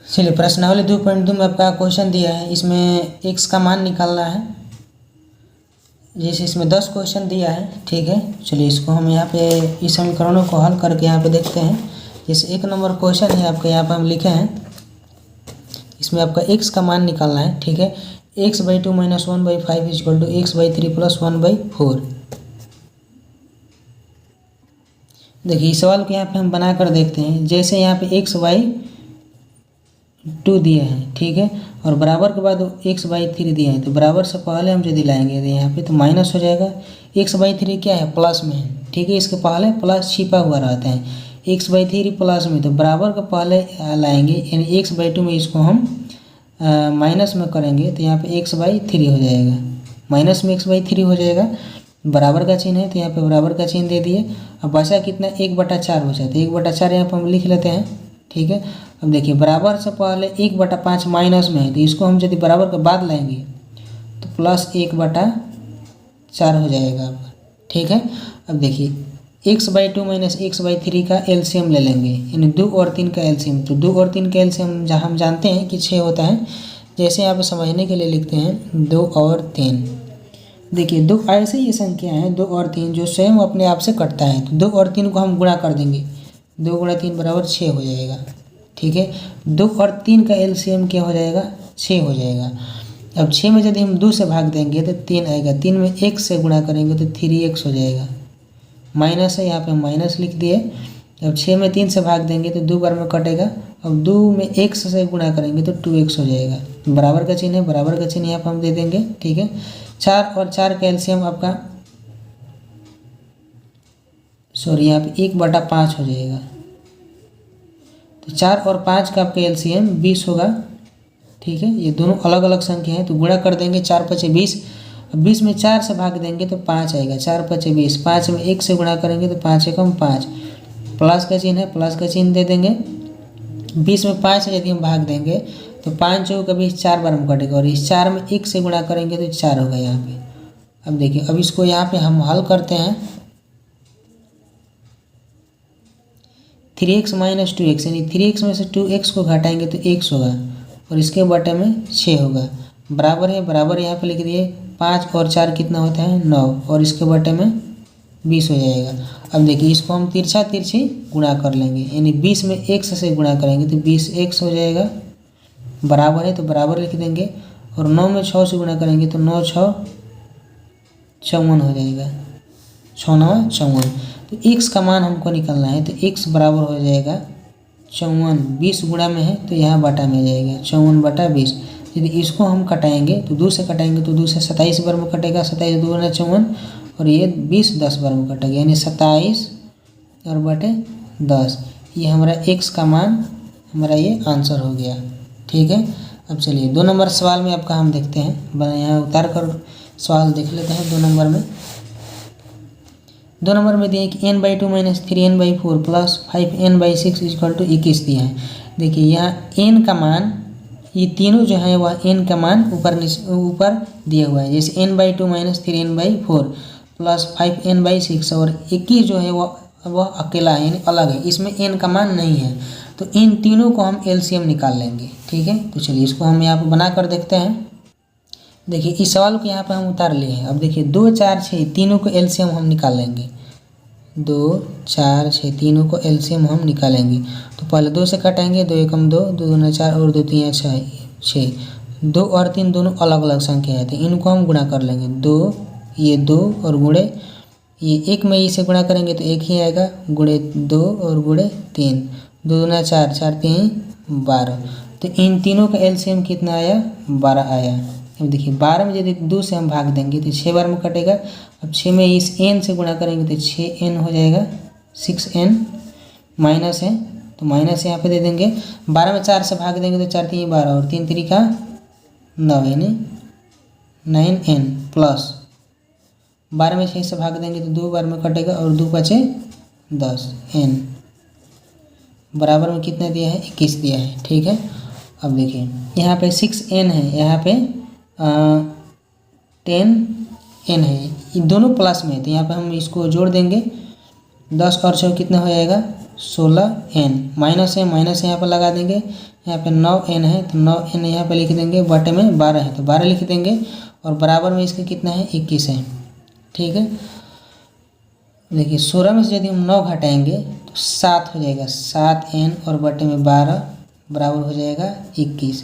चलिए प्रश्नावली 2.2 में आपका क्वेश्चन दिया है, इसमें x का मान निकालना है। जैसे इसमें 10 क्वेश्चन दिया है, ठीक है। चलिए इसको हम यहाँ पे इस समीकरणों को हल करके यहाँ पे देखते हैं। जैसे 1 नंबर क्वेश्चन है आपका, यहाँ पे हम लिखे हैं, इसमें आपका x का मान निकालना है, ठीक है। x/2 - 1/5 = x/3 + 1/4। देखिए इस सवाल को यहाँ पे हम बना कर देखते हैं। जैसे यहाँ पे x/2 दिए हैं, ठीक है, और बराबर के बाद x/3 दिए हैं, तो बराबर से पहले हम यदि लाएंगे तो यहाँ पे तो माइनस हो जाएगा। x/3 क्या है, प्लस में है, ठीक है, इसके पहले प्लस छिपा हुआ रहता है। x/3 प्लस में, तो बराबर के पहले लाएंगे, यानी x/2 में इसको हम माइनस में करेंगे तो यहाँ पे x/3 हो जाएगा, माइनस में x/3 हो जाएगा। बराबर का चिन्ह है तो यहाँ पे बराबर का चिन्ह दे दिए। अब बचा कितना, 1/4 बचा, तो 1/4 यहाँ पर हम लिख लेते हैं, ठीक है। अब देखिए बराबर से पहले 1/5 माइनस में है, तो इसको हम यदि बराबर के बाद लाएंगे तो प्लस 1/4 हो जाएगा आपका, ठीक है। अब देखिए x/2 - x/3 का एलसीएम ले लेंगे, यानी 2 और 3 का एलसीएम। तो 2 और 3 का एलसीएम जहाँ हम जानते हैं कि 6 होता है। जैसे यहाँ पे समझने के लिए लिखते हैं 2 और 3। देखिए 2 ऐसे ही संख्या हैं, 2 और 3, जो स्वयं अपने आप से कटता है। तो 2 और 3 को हम गुणा कर देंगे, 2 × 3 = 6 हो जाएगा, ठीक है। 2 और 3 का एलसीएम क्या हो जाएगा, 6 हो जाएगा। अब 6 में यदि हम 2 से भाग देंगे तो 3 आएगा, 3 में 1 से गुणा करेंगे तो 3x हो जाएगा, माइनस है, यहाँ पे माइनस लिख दिए। अब 6 में 3 से भाग देंगे तो 2 बार में कटेगा। अब 2 में 1 से गुणा करेंगे तो 2x हो जाएगा। बराबर का चिन्ह है, बराबर का चिन्ह यहाँ पर हम दे देंगे, ठीक है। 4 और 4 का एलसीएम आपका, सॉरी, यहाँ पे 1/5 हो जाएगा। तो 4 और 5 का आपका एलसीएम 20 होगा, ठीक है। ये दोनों अलग अलग संख्या हैं तो गुणा कर देंगे, 4 × 5 = 20। अब 20 में 4 से भाग देंगे तो 5 आएगा, 4 × 5 = 20। 5 में 1 से गुणा करेंगे तो 5 × 5, प्लस का चिन्ह है, प्लस का चिन्ह दे देंगे। 20 में 5 से यदि हम भाग देंगे तो 5 × 20 4 बार में कटेगा, और इस 4 में 1 से गुणा करेंगे तो 4 होगा यहाँ पे। अब देखिए, अब इसको यहाँ पे हम हल करते हैं। 3x - 2x, यानी 3x में से 2x को घटाएंगे तो x होगा, और इसके बटे में 6 होगा। बराबर है, बराबर यहाँ पे लिख दिए। 5 और 4 कितना होता है, 9, और इसके बटे में 20 हो जाएगा। अब देखिए इसको हम तिरछा तिरछी गुणा कर लेंगे, यानी 20 में x से गुणा करेंगे तो 20x हो जाएगा। बराबर है तो बराबर लिख देंगे, और 9 में 6 से गुणा करेंगे तो 9 × 6 = 54 हो जाएगा, 6×9 = 54। तो x का मान हमको निकालना है, तो x बराबर हो जाएगा 54। 20 गुणा में है तो यहाँ बटा में जाएगा, 54/20। यदि इसको हम कटाएंगे तो 2 से कटाएंगे तो 2 से 27 बार में कटेगा, 27 × 2 = 54, और ये 20 10 बार में कटेगा, यानी 27 और बटे 10। ये हमारा x का मान, हमारा ये आंसर हो गया, ठीक है। अब चलिए 2 नंबर सवाल में आपका हम देखते हैं, यहाँ उतार कर सवाल देख लेते हैं। 2 नंबर में, 2 नंबर में दिए कि n/2 - 3n/4 + 5n/6 = 21 दिया है। देखिए यहाँ n का मान, ये तीनों जो है वह n का मान ऊपर दिया हुआ है। जैसे n/2 - 3n/4 + 5n/6, और 21 जो है वह अकेला है, यानी अलग है, इसमें n का मान नहीं है। तो इन तीनों को हम एलसीएम निकाल लेंगे, ठीक है। तो चलिए इसको हम यहाँ पर बना कर देखते हैं। देखिए इस सवाल को यहाँ पर हम उतार लिए हैं। अब देखिए 2 4 6 तीनों को एलसीएम हम निकाल लेंगे, 2 4 6 तीनों को एलसीएम हम निकालेंगे। तो पहले 2 से काटेंगे, 2 × 1 = 2, 2 × 2 = 4, और 2 × 3 = 6। 2 और 3 दोनों अलग अलग संख्या है, तो इनको हम गुणा कर लेंगे। 2, ये 2 और गुणे ये 1 में इसे गुणा करेंगे तो 1 ही आएगा, गुणे 2 और गुणे 3, 2 × 4 = 4, 3 = 12। तो इन तीनों का एलसीएम कितना आया, 12 आया। अब देखिए 12 में यदि 2 से हम भाग देंगे तो 6 बार में कटेगा। अब 6 में इस n से गुणा करेंगे तो 6n हो जाएगा, 6n, माइनस है तो माइनस यहाँ पे दे देंगे। 12 में 4 से भाग देंगे तो 4 × 3 = 12, और 3 × 3 = 9, यानी 9n, प्लस 12 में 6 से भाग देंगे तो 2 बार में कटेगा, और 2 × 5 = 10, n बराबर में कितना दिया है, 21 दिया है, ठीक है। अब देखिए यहाँ पे 6n है, यहाँ पे 10n है, ये दोनों प्लस में है, तो यहाँ पे हम इसको जोड़ देंगे। 10 और 6 कितना हो जाएगा, 16n, माइनस है माइनस यहाँ पर लगा देंगे, यहाँ पे 9n है तो 9n यहाँ पे लिख देंगे, बटे में 12 है तो 12 लिख देंगे, और बराबर में इसके कितना है 21 है। ठीक है, देखिए 16 में से यदि हम 9 घटाएंगे तो 7 हो जाएगा, 7n और बटे में 12 बराबर हो जाएगा 21।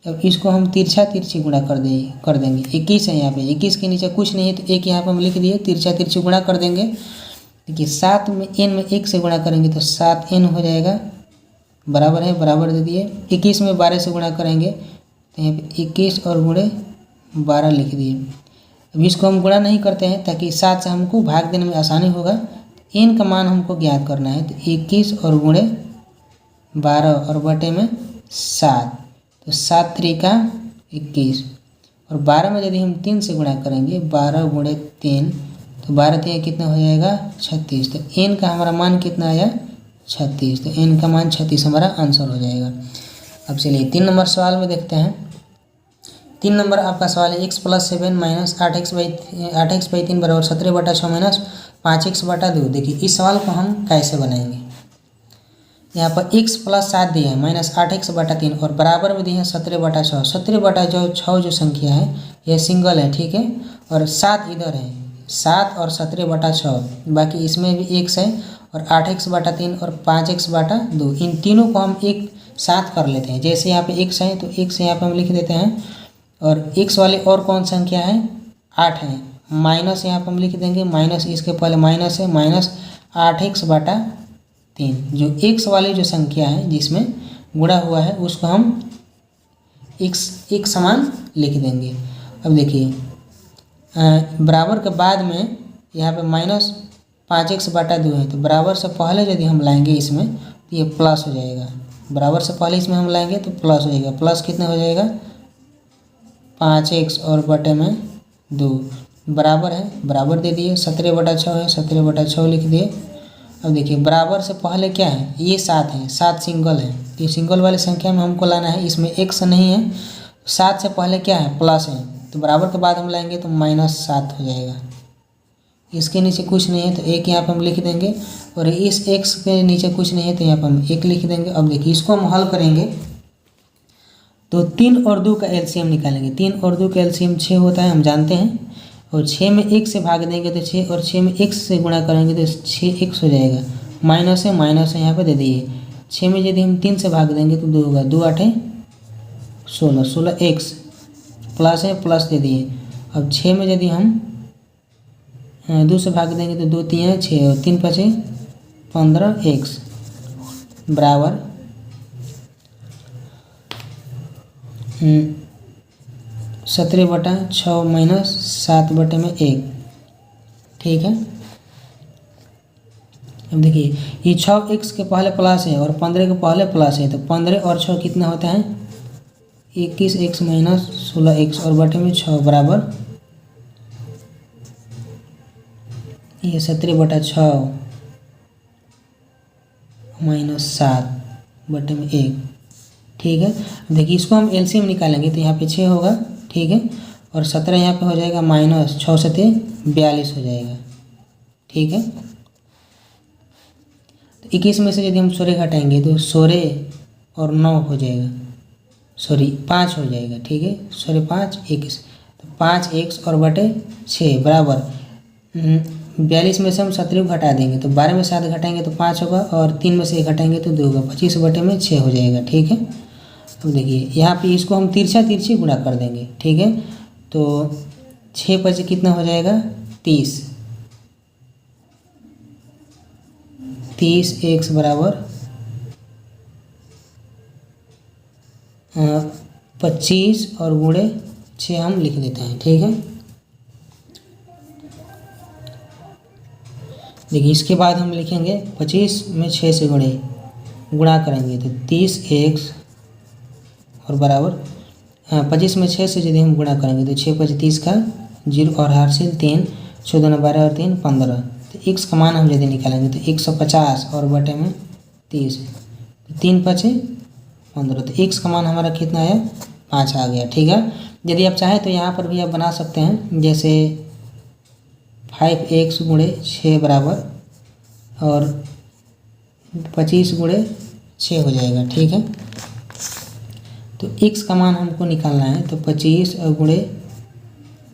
अब इसको हम तिरछा तिरछी गुणा कर देंगे, 21 है यहाँ पे, 21 के नीचे कुछ नहीं है तो एक यहाँ पे हम लिख दिए, तिरछा तिरछी गुणा कर देंगे। देखिए 7 में n में 1 से गुणा करेंगे तो 7n हो जाएगा, बराबर है, बराबर दे दिए। 21 में 12 से गुणा करेंगे तो यहाँ पे 21 और गुणे 12 लिख दिए। अब इसको हम गुणा नहीं करते हैं ताकि 7 से हमको भाग देने में आसानी होगा, n का मान हमको ज्ञात करना है। तो 21 और गुणे 12 और बटे में 7, तो 7 त्रिका 21, और 12 में यदि हम 3 से गुणा करेंगे, 12 गुणे 3 तो 12 3 कितना हो जाएगा 36। तो n का हमारा मान कितना आया 36, तो n का मान 36 हमारा आंसर हो जाएगा। अब चलिए 3 नंबर सवाल में देखते हैं। 3 नंबर आपका सवाल है x + 7 माइनस 8x/3 बराबर 17/6 माइनस 5x/2। देखिए इस सवाल को हम कैसे बनाएंगे। यहाँ पर x + 7 दिया है, माइनस 8x/3 और बराबर में दिए हैं 17/6। 17/6 जो संख्या है यह सिंगल है, ठीक है, और 7 इधर है, 7 और 17/6, बाकी इसमें भी x है, और 8x/3 और 5x/2, इन तीनों को हम एक साथ कर लेते हैं। जैसे यहाँ पे x है तो x यहाँ पे हम लिख देते हैं, और x वाले और कौन संख्या है 8 है, माइनस यहाँ पर हम लिख देंगे, माइनस इसके पहले माइनस है, माइनस 8x/3। जो x वाली जो संख्या है जिसमें गुणा हुआ है उसको हम x एक समान लिख देंगे। अब देखिए बराबर के बाद में यहाँ पे माइनस 5x/2 है, तो बराबर से पहले यदि हम लाएंगे इसमें तो ये प्लस हो जाएगा, बराबर से पहले इसमें हम लाएंगे तो प्लस हो जाएगा, प्लस कितना हो जाएगा 5x और बटे में 2 बराबर है, बराबर दे दिए, 17/6 है, 17/6 लिख दिए। अब देखिए बराबर से पहले क्या है, ये 7 है, 7 सिंगल है, तो ये सिंगल वाली संख्या में हमको लाना है, इसमें x नहीं है, 7 से पहले क्या है प्लस है, तो बराबर के बाद हम लाएंगे तो -7 हो जाएगा। इसके नीचे कुछ नहीं है तो एक यहाँ पर हम लिख देंगे, और इस x के नीचे कुछ नहीं है तो यहाँ पर हम 1 लिख देंगे। अब देखिए इसको हम हल करेंगे तो 3 और 2 का एलसीएम निकालेंगे। 3 और 2 का एलसीएम 6 होता है, हम जानते हैं, और 6 में 1 से भाग देंगे तो 6, और 6 में x से गुणा करेंगे तो 6x हो जाएगा, माइनस है यहाँ पे दे दिए। 6 में यदि हम 3 से भाग देंगे तो 2 होगा, 2 8 16, 16x प्लस है, प्लस दे दिए। अब 6 में यदि हम 2 से भाग देंगे तो 2 3 6 और 3 5 15x बराबर 17/6 माइनस 7/1। ठीक है, अब देखिए ये 6x के पहले प्लस है और 15 के पहले प्लस है, तो 15 और 6 कितना होता है 21x माइनस 16x और बटे में 6 बराबर ये 17/6 माइनस 7/1। ठीक है, देखिए इसको हम एलसीएम निकालेंगे तो यहाँ पे 6 होगा, ठीक है, और 17 यहाँ पे हो जाएगा, माइनस 6 से 42 हो जाएगा। ठीक है, तो 21 में से यदि हम 16 घटाएंगे तो 16 और 9 हो जाएगा, सॉरी 5 हो जाएगा। ठीक है, 16 5 21, तो 5x और बटे 6 बराबर 42 में से हम 17 घटा देंगे तो 12 में 7 घटाएंगे तो 5 होगा, और 3 में से 1 घटाएंगे तो 2 होगा, 25/6 हो जाएगा। ठीक है, तो देखिए यहाँ पे इसको हम तिरछा तिरछी गुणा कर देंगे। ठीक है, तो 6 5 कितना हो जाएगा 30, 30x बराबर 25 और गुणे 6 हम लिख देते हैं। ठीक है, देखिए इसके बाद हम लिखेंगे 25 में 6 से गुणा करेंगे तो 30x और बराबर 25 में 6 से यदि हम गुणा करेंगे तो 6 5 30 का 0 और हासिल 3, 14 12 और 3 15, तो x का मान हम यदि निकालेंगे तो 150 और बटे में 30, 3 5 15, तो x का मान हमारा कितना आया 5 आ गया। ठीक है, यदि आप चाहें तो यहाँ पर भी आप बना सकते हैं, जैसे 5x गुणे 6 बराबर, और 25 गुणे 6 हो जाएगा। ठीक है, तो x का मान हमको निकालना है, तो 25 और गुणे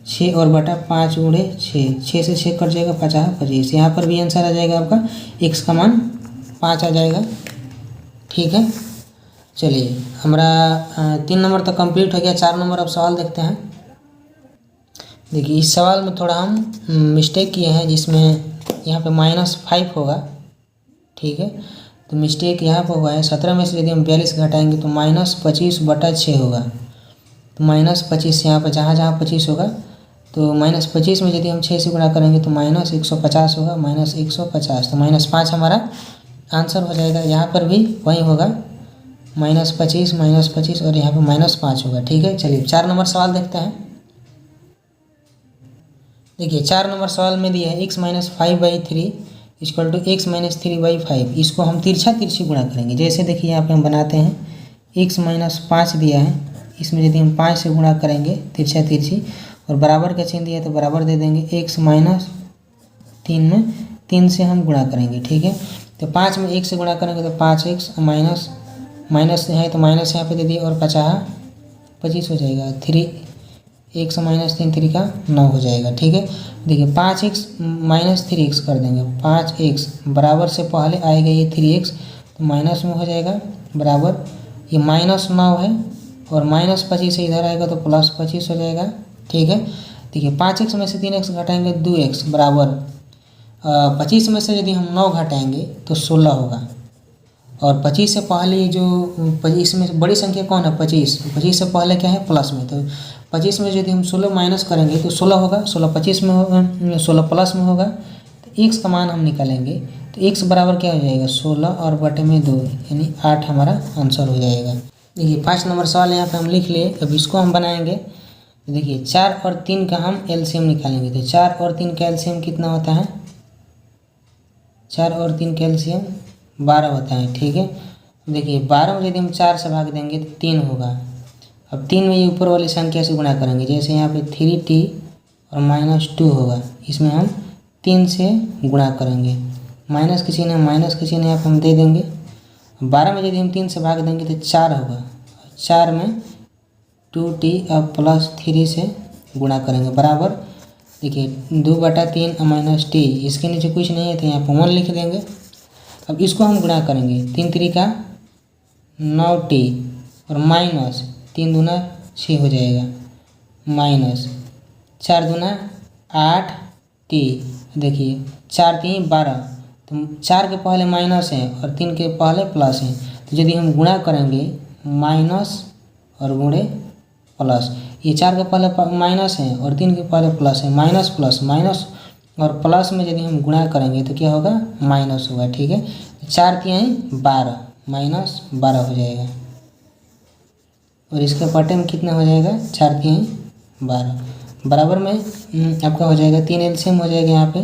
6 और बटा 5 गुणे 6 से 6 कट जाएगा, 25। यहाँ पर भी आंसर आ जाएगा आपका x का मान 5 आ जाएगा। ठीक है, चलिए हमारा 3 नंबर तो कंप्लीट हो गया। 4 नंबर अब सवाल देखते हैं। देखिए इस सवाल में थोड़ा हम मिस्टेक किए हैं, जिसमें यहाँ पे -5 होगा। ठीक है, तो मिस्टेक यहाँ पर हुआ है। 17 में से यदि हम 42 घटाएंगे तो -25/6 होगा। तो -25 यहाँ पर जहाँ जहाँ 25 होगा, तो -25 में यदि हम 6 से गुणा करेंगे तो -150 होगा, -150, तो -5 हमारा आंसर हो जाएगा। यहाँ पर भी वही होगा, -25 और यहाँ पे -5 होगा। ठीक है, चलिए 4 नंबर सवाल देखते हैं। देखिए 4 नंबर सवाल में दिया है x - 5/3 = x - 3/5। इसको हम तिरछी गुणा करेंगे। जैसे देखिए यहाँ पे हम बनाते हैं, x - 5 दिया है, इसमें यदि हम 5 से गुणा करेंगे तिरछी और बराबर का चिन्ह दिया है तो बराबर दे देंगे। x - 3 में 3 से हम गुणा करेंगे। ठीक है, तो 5 में 1 से गुणा करेंगे तो 5x माइनस है तो माइनस यहाँ पे दे दिए और 25 हो जाएगा। 3x - 3 3 का 9 हो जाएगा। ठीक है, देखिए 5x - 3x कर देंगे। 5x बराबर से पहले आएगा ये 3x, तो माइनस में हो जाएगा, बराबर ये -9 है और -25 से इधर आएगा तो +25 हो जाएगा। ठीक है, देखिए 5x में से 3x घटाएंगे 2x बराबर 25 में से यदि हम 9 घटाएंगे तो 16 होगा। और 25 से पहले जो 25 में बड़ी संख्या कौन है, 25 से पहले क्या है, प्लस में। तो 25 में यदि हम 16 माइनस करेंगे तो 16 होगा, 16 25 में होगा, 16 प्लस में होगा, तो x का मान हम निकालेंगे तो x बराबर क्या हो जाएगा, 16 और बटे में 2 यानी 8 हमारा आंसर हो जाएगा। देखिए 5 नंबर सवाल यहाँ पे हम लिख लिए। अब इसको हम बनाएंगे। तो देखिए 4 और 3 का हम एलसीएम निकालेंगे। तो 4 और 3 का एलसीएम कितना होता है, 4 और 3 का एलसीएम 12 होता है। ठीक है, देखिए 12 में यदि हम 4 से भाग देंगे तो 3 होगा। अब 3 में ये ऊपर वाली संख्या से गुणा करेंगे। जैसे यहाँ पे 3t और -2 होगा, इसमें हम 3 से गुणा करेंगे। माइनस का चिन्ह है, माइनस का चिन्ह यहाँ पर हम दे देंगे। 12 में यदि हम 3 से भाग देंगे तो 4 होगा। 4 में 2t और +3 से गुणा करेंगे, बराबर देखिए 2/3 -t, इसके नीचे कुछ नहीं है तो यहाँ पर 1 लिख देंगे। अब इसको हम गुणा करेंगे, 3 3 का 9t और माइनस 3 दूना 6 हो जाएगा, माइनस 4 दूना 8t। देखिए 4 3 12, तो 4 के पहले माइनस है और 3 के पहले प्लस है। तो यदि हम गुणा करेंगे माइनस और गुणे प्लस, ये 4 के पहले माइनस है और 3 के पहले प्लस है, माइनस प्लस माइनस और प्लस में यदि हम गुणा करेंगे तो क्या होगा, माइनस होगा। ठीक है, 4 3 12 -12 हो जाएगा और इसके बटे में कितना हो जाएगा, 4 3 12 बराबर में आपका हो जाएगा 3 एलसीएम हो जाएगा यहाँ पे,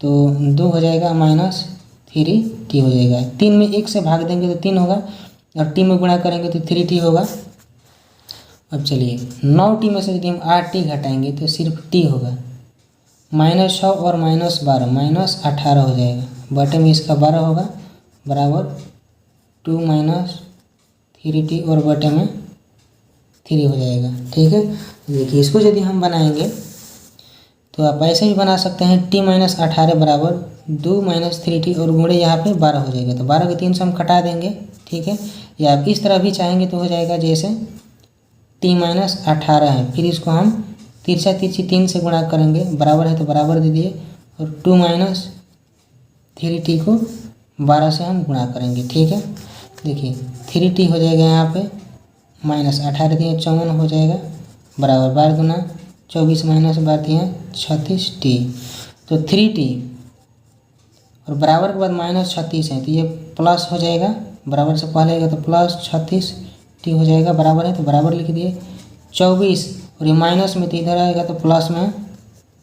तो 2 हो जाएगा -3t हो जाएगा। 3 में 1 से भाग देंगे तो 3 होगा और t में गुणा करेंगे तो 3t होगा। अब चलिए 9t में से यदि हम 8t घटाएंगे तो सिर्फ t होगा, -6 और -12 -18 हो जाएगा। बटे में इसका 12 होगा, बराबर 2 - 3t और बटे में 3 हो जाएगा। ठीक है, देखिए इसको यदि हम बनाएंगे तो आप ऐसे ही बना सकते हैं, t - 18 बराबर 2 - 3t और गुणे यहाँ पे 12 हो जाएगा। तो 12 के 3 से हम कटा देंगे। ठीक है, या आप इस तरह भी चाहेंगे तो हो जाएगा, जैसे t - 18 है, फिर इसको हम तिरछी 3 से गुणा करेंगे, बराबर है तो बराबर दे दिए और 2 - 3t को 12 से हम गुणा करेंगे। ठीक है, देखिए 3t हो जाएगा यहाँ पे, -18 दिए 54 हो जाएगा, बराबर 12 दूना 24 -12 दिए 36t। तो 3t और बराबर के बाद -36 है तो ये प्लस हो जाएगा, बराबर से पहले आएगा तो +36t हो जाएगा, बराबर है तो बराबर लिख दिए 24 और ये माइनस में तो इधर आएगा तो प्लस में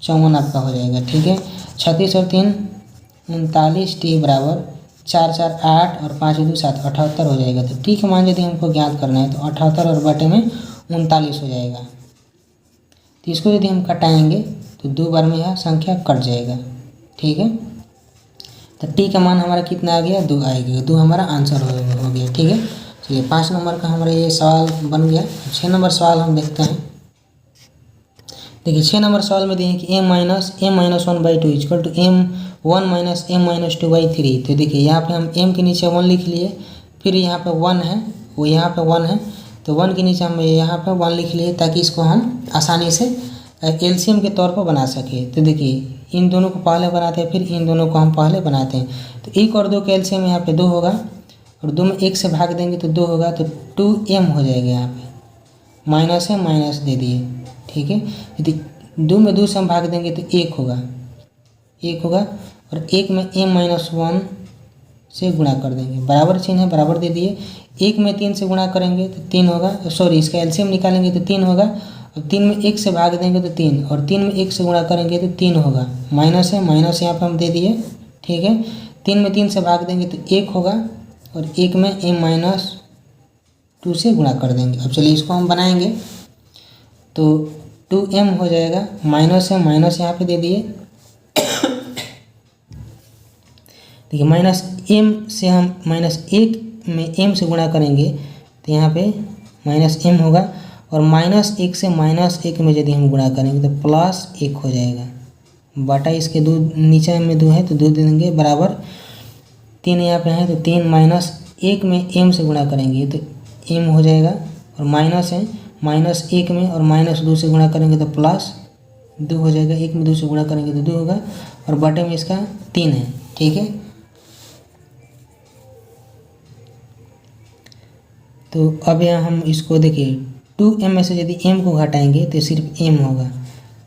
54 आपका हो जाएगा। ठीक है, 36 और 3 39t बराबर 4 4 8 और 5 2 7 78 हो जाएगा। तो टी का मान यदि हमको ज्ञात करना है तो 78 और बटे में 39 हो जाएगा। तो इसको यदि हम कटाएंगे तो 2 बार में यह संख्या कट जाएगा। ठीक है, तो टी का मान हमारा कितना आ गया, 2 आएगा, 2 हमारा आंसर हो गया। ठीक है, चलिए 5 नंबर का हमारा ये सवाल बन गया। 6 नंबर सवाल हम देखते हैं। देखिए 6 नंबर सवाल में दिए कि m-1/2 equal to m1 - m-2/3। तो देखिए यहाँ पे हम m के नीचे 1 लिख लिए, फिर यहाँ पे 1 है, वो यहाँ पे 1 है, तो 1 के नीचे हम यहाँ पे 1 लिख लिए ताकि इसको हम आसानी से एलसीएम के तौर पर बना सके। तो देखिए इन दोनों को पहले बनाते हैं, फिर इन दोनों को हम पहले बनाते हैं। तो 1 और 2 का एलसीएम यहाँ पे 2 होगा, और 2 में 1 से भाग देंगे तो 2 होगा, तो 2m हो जाएगा। यहाँ पे माइनस है, माइनस दे दिए। ठीक है, यदि 2 में 2 से हम भाग देंगे तो 1 होगा, 1 होगा, और 1 में m-1 से गुणा कर देंगे, बराबर चिन्ह है, बराबर दे दिए। 1 में 3 से गुणा करेंगे तो 3 होगा, सॉरी इसका एलसीएम निकालेंगे तो 3 होगा, और 3 में 1 से भाग देंगे तो 3, और 3 में 1 से गुणा करेंगे तो 3 होगा। माइनस है, माइनस यहाँ पर हम दे दिए। ठीक है, 3 में 3 से भाग देंगे तो 1 होगा, और 1 में m-2 से गुणा कर देंगे। अब चलिए इसको हम बनाएंगे, तो 2m हो जाएगा, माइनस है, माइनस यहाँ पे दे दिए। देखिए -m से हम -1 में m से गुणा करेंगे तो यहाँ पे -m होगा, और -1 से -1 में यदि हम गुणा करेंगे तो +1 हो जाएगा, बटा इसके 2 नीचे में 2 है तो 2 दे देंगे, बराबर 3 यहाँ पे है तो 3 -1 में m से गुणा करेंगे तो m हो जाएगा, और माइनस है, -1 में और -2 से गुणा करेंगे तो +2 हो जाएगा, 1 में 2 से गुणा करेंगे तो 2 होगा, और बटे में इसका 3 है। ठीक है, तो अब यहाँ हम इसको देखिए 2m में से यदि m को घटाएंगे तो सिर्फ m होगा,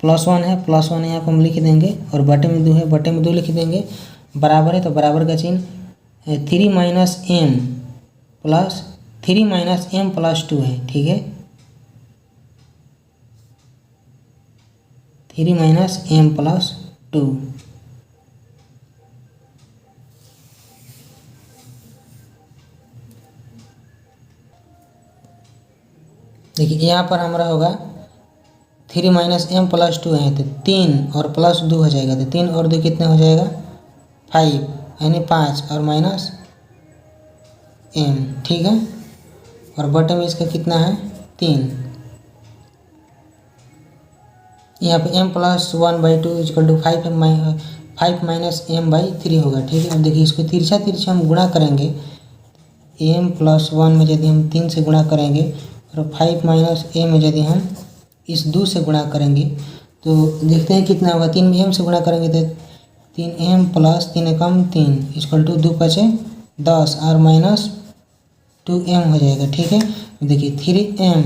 +1 है, +1 यहाँ पर हम लिख देंगे, और बटे में 2 है, बटे में 2 लिख देंगे, बराबर है तो बराबर का चिन्ह, 3 - m + 2 है। ठीक है, 3 - m + 2। देखिए यहाँ पर हमारा होगा 3 - m + 2 है तो 3 और +2 हो जाएगा, तो 3 और 2 कितने हो जाएगा, 5, यानी 5 और माइनस m। ठीक है, और बटे में इसका कितना है, 3। यहाँ पे m + 1/2 इक्वल टू 5 - m/3 होगा। ठीक है, अब देखिए इसको तिरछा तिरछा हम गुणा करेंगे, m + 1 में यदि हम 3 से गुणा करेंगे, और 5 - m में यदि हम इस 2 से गुणा करेंगे तो देखते हैं कितना होगा। 3 में m से गुणा करेंगे तो 3m + 3 कम 3 इक्वल टू 2 × 5 = 10 और -2m हो जाएगा। ठीक है, देखिए 3m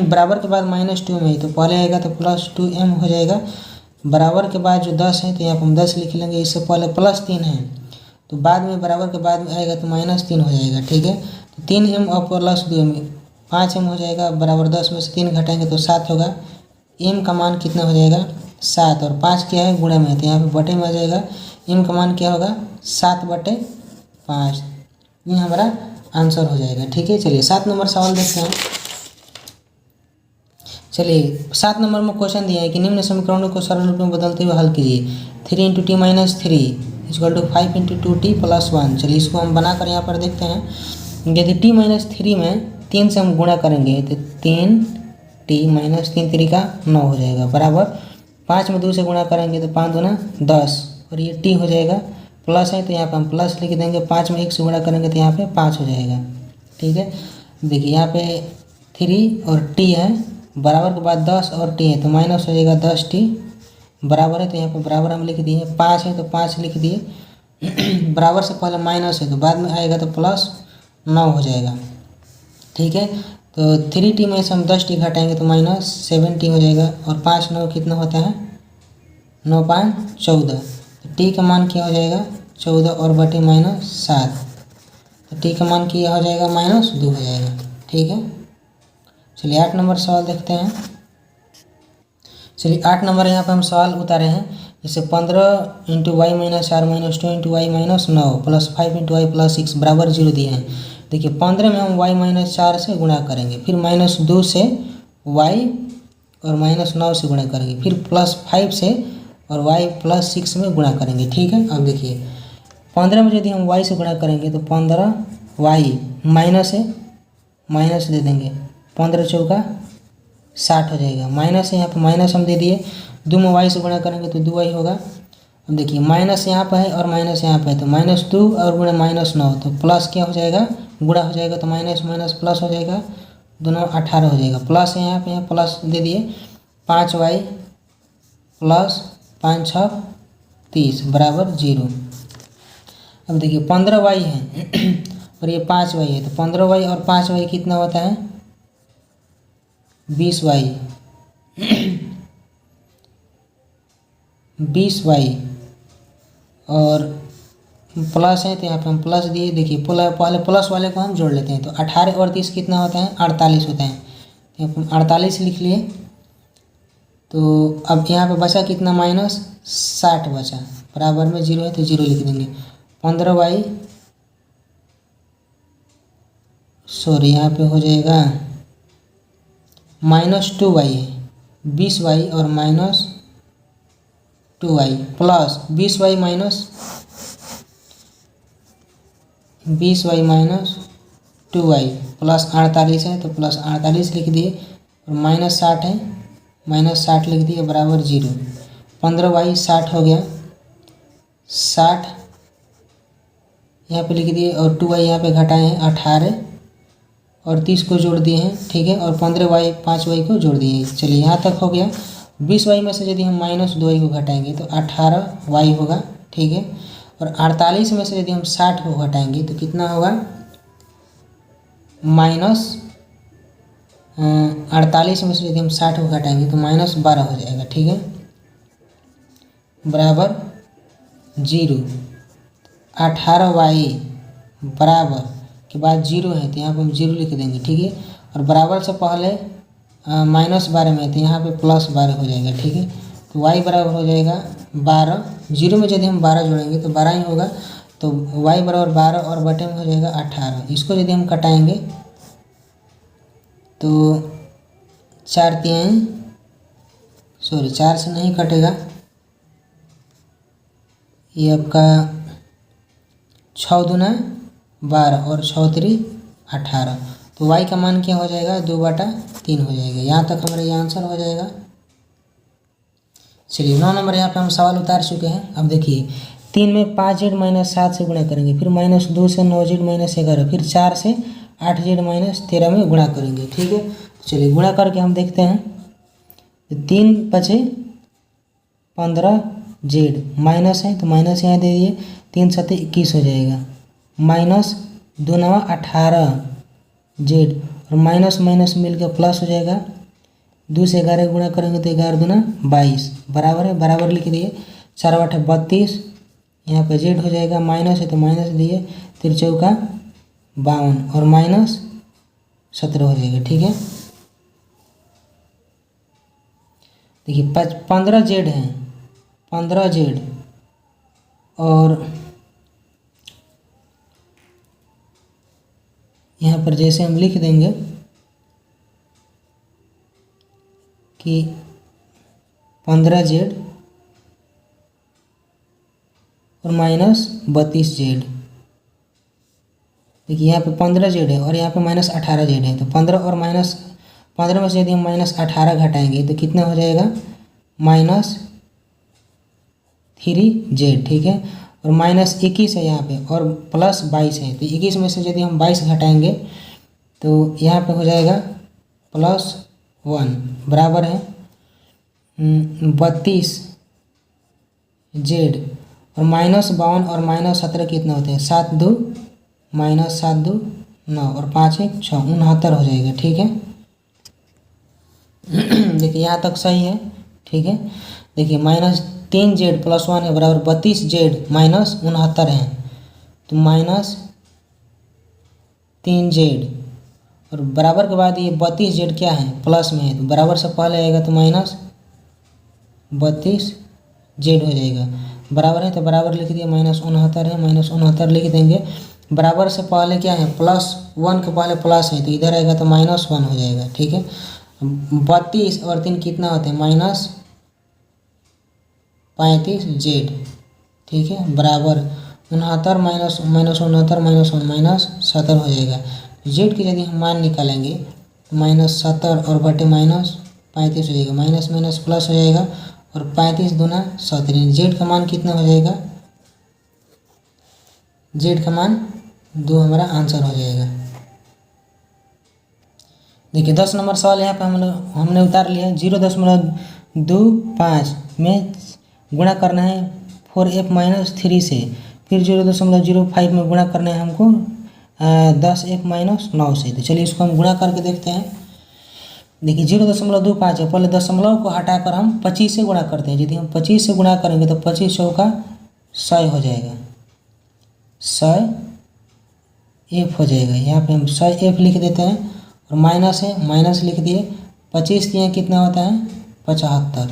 बराबर के बाद -2 में, तो पहले आएगा तो +2m हो जाएगा, बराबर के बाद जो 10 है तो यहाँ पर हम 10 लिख लेंगे, इससे पहले +3 है तो बाद में बराबर के बाद में आएगा तो -3 हो जाएगा। ठीक है, तो 3m और +2m 5m हो जाएगा, बराबर 10 में से 3 घटाएंगे तो 7 होगा। m का मान कितना हो जाएगा, 7, और 5 क्या है, गुणा में है तो यहाँ पे बटे में आ जाएगा। m का मान क्या होगा, 7/5, ये हमारा आंसर हो जाएगा। ठीक है, चलिए 7 नंबर सवाल देखते हैं। चलिए 7 नंबर में क्वेश्चन दिया है कि निम्न समीकरणों को सरल रूप में बदलते हुए हल कीजिए। 3 × t - 3 इक्वल टू 5 × 2t + 1। चलिए इसको हम बनाकर यहाँ पर देखते हैं। यदि t - 3 में 3 से हम गुणा करेंगे तो 3t - 3 3 = 9 हो जाएगा, बराबर 5 में 2 से गुणा करेंगे तो 5 दूना 10, और ये t हो जाएगा, प्लस है तो यहाँ पे हम प्लस लिख देंगे, 5 में 1 से गुणा करेंगे तो यहाँ पे 5 हो जाएगा। ठीक है, देखिए यहाँ पे 3 और t है, बराबर के बाद 10 और t है तो माइनस हो जाएगा 10t, बराबर है तो यहाँ पे बराबर हम लिख दिए, 5 है तो 5 लिख दिए, बराबर से पहले माइनस है तो बाद में आएगा तो +9 हो जाएगा। ठीक है, तो 3t में से हम 10t घटाएंगे तो -7t हो जाएगा, और 5 9 कितना होता है, 9 × 5 = 14, तो t का मान क्या हो जाएगा, 14 और बटे -7, तो t का मान क्या हो जाएगा, -2 हो जाएगा। ठीक है, चलिए 8 नंबर सवाल देखते हैं। चलिए 8 नंबर यहाँ पर हम सवाल उतारे हैं, जैसे 15 × y - 4 - 2 × y - 9 + 5 × y + 6 बराबर 0 दिए हैं। देखिए 15 में हम y - 4 से गुणा करेंगे, फिर -2 से y और -9 से गुणा करेंगे, फिर +5 से और y + 6 में गुणा करेंगे। ठीक है, अब देखिए 15 में यदि हम y से गुणा करेंगे तो 15y माइनस है, माइनस दे देंगे, 15 चौका 60 हो जाएगा। माइनस है, यहाँ पे माइनस हम दे दिए। 2 में y से गुणा करेंगे तो 2y होगा। अब देखिए माइनस यहाँ पर है और माइनस यहाँ पे है, तो -2 और गुणा -9, तो प्लस क्या हो जाएगा, गुणा हो जाएगा, तो माइनस माइनस प्लस हो जाएगा, दोनों 18 हो जाएगा। प्लस है यहाँ पे, यहाँ प्लस दे दिए, 5y प्लस 5 6 30 बराबर 0। अब देखिए 15y है और ये 5y है, तो 15y और 5y कितना होता है, 20y 20y और प्लस है, तो यहाँ पे हम प्लस दिए। देखिए पहले प्लस वाले को हम जोड़ लेते हैं, तो 18 और 30 कितना होता है, 48 होता है। यहाँ पे 48 लिख लिए। तो अब यहाँ पे बचा कितना, -60 बचा, बराबर में 0 है तो 0 लिख देंगे। 15y सॉरी यहाँ पे हो जाएगा -2y है, 20y और -2y plus 20y minus 2y plus 48 है, तो प्लस 48 लिख दिए और -60 है, -60 लिख दिए बराबर 0। 15y 60 हो गया, 60 यहाँ पे लिख दिए और 2y यहाँ पे घटाए हैं 18 और 30 को जोड़ दिए हैं, ठीक है, और 15y 5y को जोड़ दिए हैं। चलिए यहाँ तक हो गया। 20y में से यदि हम -2y को घटाएंगे तो 18y होगा, ठीक है, और 48 में से यदि हम 60 को घटाएंगे तो कितना होगा, -48 में से यदि हम 60 को घटाएंगे तो -12 हो जाएगा, ठीक है, बराबर 0। 18y बराबर के बाद 0 है तो यहाँ पे हम 0 लिख देंगे, ठीक है, और बराबर से पहले -12 में है तो यहाँ पे +12 हो जाएगा, ठीक है, तो y बराबर हो जाएगा 12। 0 में यदि हम 12 जोड़ेंगे तो 12 ही होगा, तो y बराबर 12 और बटे में हो जाएगा 18। इसको यदि हम कटाएंगे तो 4 से नहीं कटेगा, ये आपका 6 दूना 12 और 6 3 18, तो y का मान क्या हो जाएगा, 2/3 हो जाएगा। यहाँ तक हमारा ये आंसर हो जाएगा। चलिए 9 नंबर यहाँ पे हम सवाल उतार चुके हैं। अब देखिए 3 में 5z - 7 से गुणा करेंगे, फिर -2 से 9z - 11, फिर 4 से 8z - 13 में गुणा करेंगे, ठीक है। चलिए गुणा करके हम देखते हैं, 3 बचे 15z, माइनस है तो माइनस यहाँ दे दिए, 3 7 21 हो जाएगा, -2 9 18z और माइनस माइनस मिल के प्लस हो जाएगा। 2 से 11 गुणा करेंगे तो 11 दूना 22 बराबर है, बराबर लिख दिए। 4 8 32, यहाँ पे z हो जाएगा, माइनस है तो माइनस दिए, 3 चौका 52 और -17 हो जाएगा, ठीक है। देखिए 15z है, 15z और यहाँ पर जैसे हम लिख देंगे कि 15z और -32z। देखिए यहाँ पे 15z है और यहाँ पे -18z है, तो 15 और -15 में से यदि हम -18 घटाएंगे तो कितना हो जाएगा, -3z, ठीक है, और -21 है यहाँ पे और +22 है, तो 21 में से यदि हम 22 घटाएंगे तो यहाँ पे हो जाएगा +1 बराबर है 32z और -52 और -17 कितना होते हैं, 7 2 -7 2 9 और 5 1 6 69 हो जाएगा, ठीक है। देखिए यहाँ तक सही है, ठीक है। देखिए -3z + 1 है बराबर 32z -69 है, तो -3z और बराबर के बाद ये 32z क्या है, प्लस में है, तो बराबर से पहले आएगा तो -32z हो जाएगा, बराबर है तो बराबर लिख दिया, -69 है, -69 लिख देंगे। बराबर से पहले क्या है, +1 के पहले प्लस है तो इधर आएगा तो -1 हो जाएगा, ठीक है। 32 और 3 कितना होते हैं, -35z, ठीक है, बराबर 69 माइनस 70 हो जाएगा। जेड की यदि हम मान निकालेंगे तो -70 और बटे -35 हो जाएगा। माइनस माइनस प्लस हो जाएगा और 35 दूना 70। जेड का मान कितना हो जाएगा? जेड का मान 2 हमारा आंसर हो जाएगा। देखिए 10 नंबर सवाल यहाँ पे हमने उतार लिया। 0.25 में गुणा करना है 4f-3 से, फिर 0.05 में गुणा करना है हमको 10f-9 से। तो चलिए इसको हम गुणा करके देखते हैं। देखिए 0.25 है, पहले दशमलव को हटाकर हम 25 से गुणा करते हैं। यदि हम 25 से गुणा करेंगे तो 25 चौका 100 हो जाएगा, 100f हो जाएगा। यहाँ पे हम 100f लिख देते हैं और माइनस है, माइनस लिख दिए। 25 दिए कितना होता है? 75।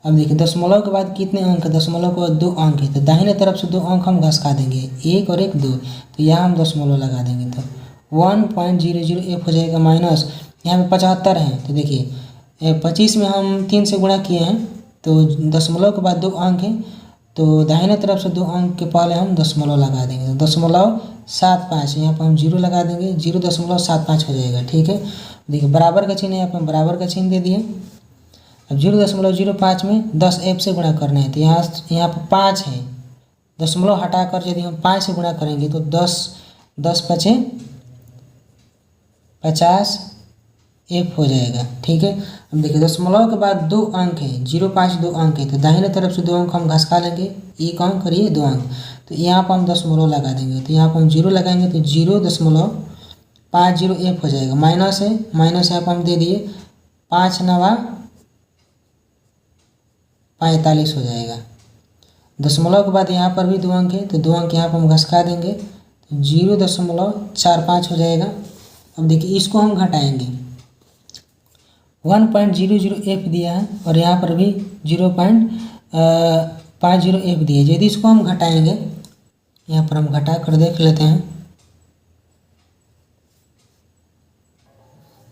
अब देखिए दशमलव के बाद कितने अंक है? दशमलव के बाद 2 अंक है, तो दाहिने तरफ से 2 अंक हम घसका देंगे, 1 और 1 2। तो यहाँ हम दशमलव लगा देंगे तो 1.00f हो जाएगा। माइनस यहाँ पे 75 है, तो देखिए 25 में हम 3 से गुणा किए हैं, तो दशमलव के बाद 2 अंक है, तो दाहिने तरफ से 2 अंक के पहले हम दशमलव लगा देंगे। तो 0.75 यहाँ पर हम 0 लगा देंगे, 0.75 हो जाएगा। ठीक है, देखिए बराबर का चिन्ह है, यहाँ पर बराबर का चिन्ह दे दिए। अब 0.05 में 10f से गुणा करना है, तो यहाँ पर 5 है, दशमलव हटाकर यदि हम 5 से गुणा करेंगे तो 10 पचे 50 f हो जाएगा। ठीक है, अब देखिए दशमलव के बाद 2 अंक है, 0.5 2 अंक है, तो दाहिने तरफ से 2 अंक हम घसका लेंगे, 1 अंक और ये 2 अंक। तो यहाँ पर हम दशमलव लगा देंगे, तो यहाँ पर हम 0 लगाएंगे तो 0.50f हो जाएगा। माइनस है, माइनस यहाँ पर हम दे दिए, 5 9 45 हो जाएगा। दशमलव के बाद यहाँ पर भी 2 अंक है, तो 2 अंक यहाँ पर हम घसका देंगे, तो 0.45 हो जाएगा। अब देखिए इसको हम घटाएंगे, 1.00f दिया है और यहाँ पर भी 0.50f दिया है। यदि इसको हम घटाएंगे, यहाँ पर हम घटा कर देख लेते हैं।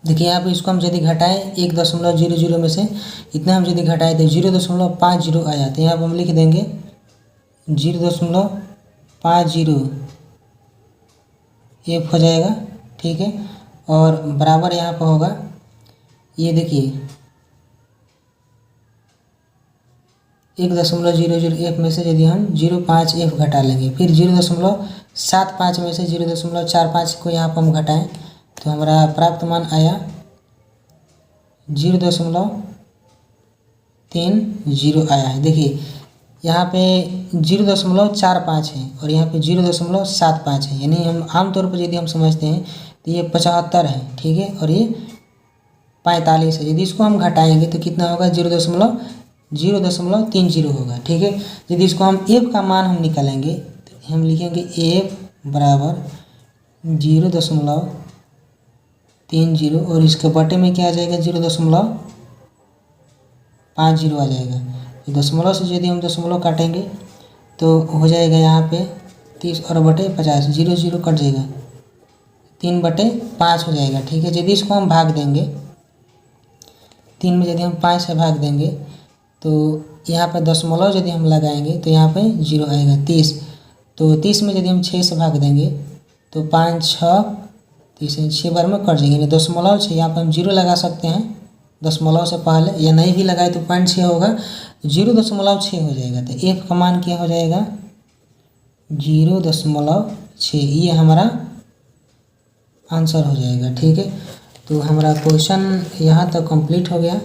देखिए यहाँ पर इसको हम यदि घटाएं 1.00 में से इतना हम यदि घटाएं तो 0.50 आया, तो यहाँ पर हम लिख देंगे 0.50f हो जाएगा। ठीक है, और बराबर यहाँ पर होगा, ये देखिए 1.00f में से यदि हम 0.5f घटा लेंगे, फिर 0.75 में से 0.45 को यहाँ पर हम घटाएं तो हमारा प्राप्त मान आया 0.30 आया है। देखिए यहाँ पे 0.45 है और यहाँ पे 0.75 है, यानी हम आमतौर पर यदि हम समझते हैं तो ये 75 है। ठीक है, और ये 45 है। यदि इसको हम घटाएंगे तो कितना होगा? 0.30 होगा। ठीक है, यदि इसको हम f का मान हम निकालेंगे तो हम लिखेंगे f बराबर 0.30 और इसके बटे में क्या आ जाएगा? 0.50 आ जाएगा। तो दशमलव से यदि हम दशमलव काटेंगे तो हो जाएगा यहाँ पे 30 और बटे 50, 0 0 कट जाएगा, 3/5 हो जाएगा। ठीक है, यदि इसको हम भाग देंगे, 3 में यदि हम 5 से भाग देंगे तो यहाँ पर दशमलव यदि हम लगाएंगे तो यहाँ पे 0 आएगा। 30, तो 30 में यदि हम 6 से भाग देंगे तो 5 6 30 6 बार में कट जाएंगे, दशमलव 6। यहाँ पर हम 0 लगा सकते हैं दशमलव से पहले, या नहीं भी लगाए तो 0.6 होगा, 0.6 हो जाएगा। तो f का मान क्या हो जाएगा? 0.6। ये हमारा आंसर हो जाएगा। ठीक है, तो हमारा क्वेश्चन यहाँ तक कंप्लीट हो गया।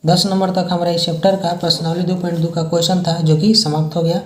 10 नंबर तक हमारा इस चैप्टर का प्रश्नावली 2.2 का क्वेश्चन था जो कि समाप्त हो गया।